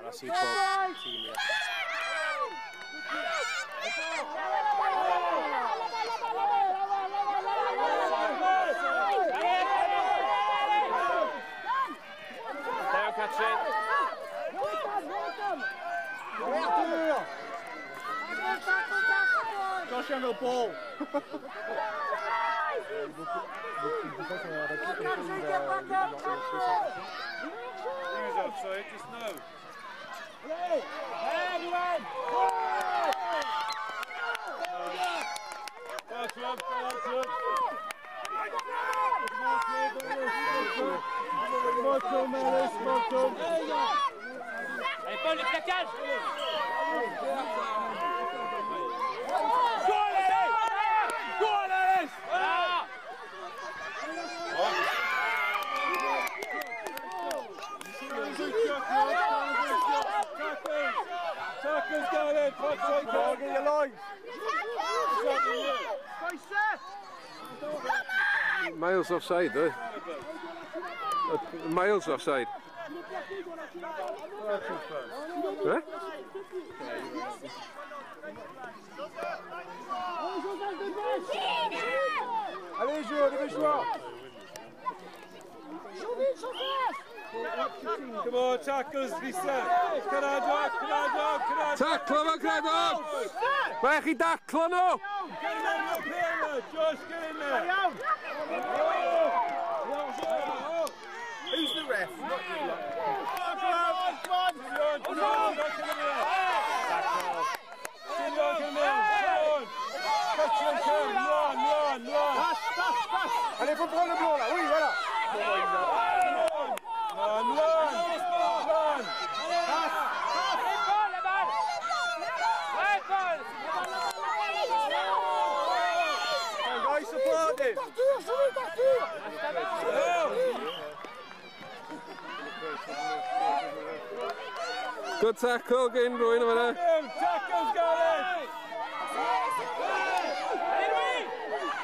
Ara switch på team. Där Katrin. Josh aan de bal. Who's offside? Just now. Allez Paul, les plaquages. Tucker's got it. Get your line. Miles offside though. Miles offside. Huh? Allez, joueur, dépêche-toi. Come on, tackles, Lisa. Craddock. Taclo fo Craddock! Mae chi daclo nhw! Get in there, Josh, get in there. Who's the ref? Come on. Allez, faut prendre le blanc là, oui, voilà. Guys, support him. Good tackle gen rwy'n yma. Tackle's got it.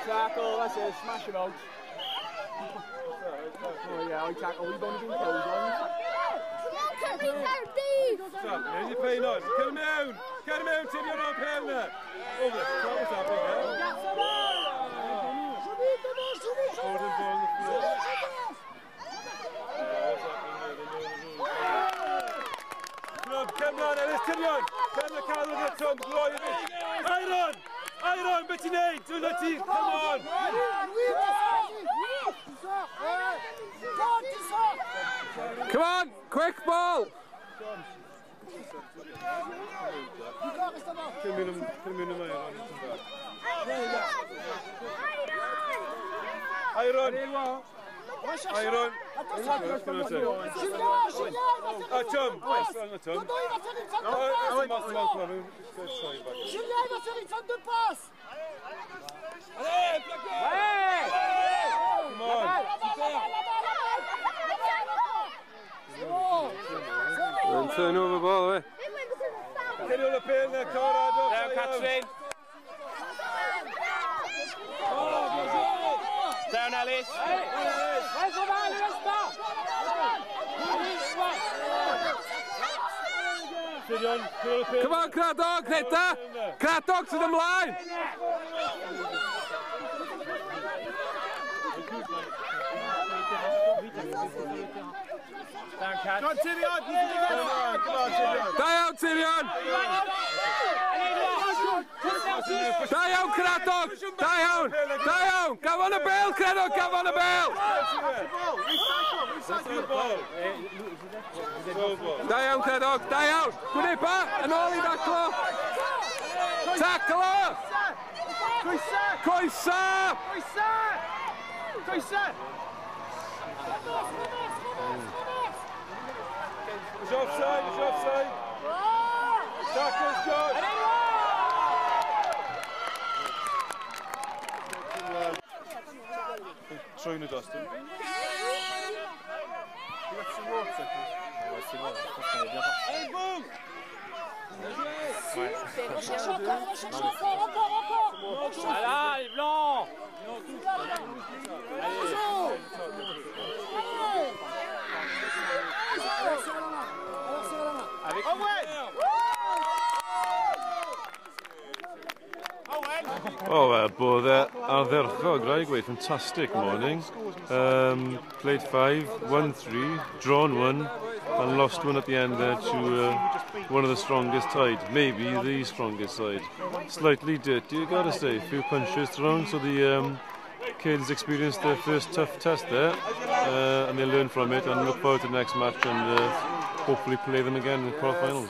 Tackle, that's it, smash him out. Oh yeah, I tackle, we've only been killed once. Stop, there's your pain on. Get him out, Tim, you're not paying that. Over there, stop what's happening there. Hold him down the floor. Come on, Ellis, Tyrion! Come the Carlo the Tom, Gloria! Iron, bit in eight, do the team, come on! Come on, quick ball! Come in, Iron! Iron! Ah, Tom! Julien, il va faire une faute de passe. Allez, plaqué! Come on! And turn over ball, eh? Get on the pin there, Conrad! Down Katrin. Down Alice. Come on, Craddock, hit that! Craddock to the line! Down Kat. Come on, Tyrion! Die out, Tyrion! Die out, Craddock! Die out! Come on the bell, Craddock, come on the bell! Die out, Craddock, die out! Gwnepa, yn ôl I daclo! Taclo! Coesa! It's offside. Tackle's good. Throwing the dust in. Tu vas sur l'autre, ça fait. Ouais, c'est bon, je pense qu'on est bien parti. Allez, boum! Recherche encore. Voilà, les blancs. Oh, well, both ardderchog, right? Great, fantastic morning. Played 5, won 3, drawn 1, and lost 1 at the end there to one of the strongest side, maybe the strongest side. Slightly dirty, you gotta say. A few punches thrown, so the kids experienced their first tough test there, and they learn from it and look forward to the next match and hopefully play them again in the quarterfinals.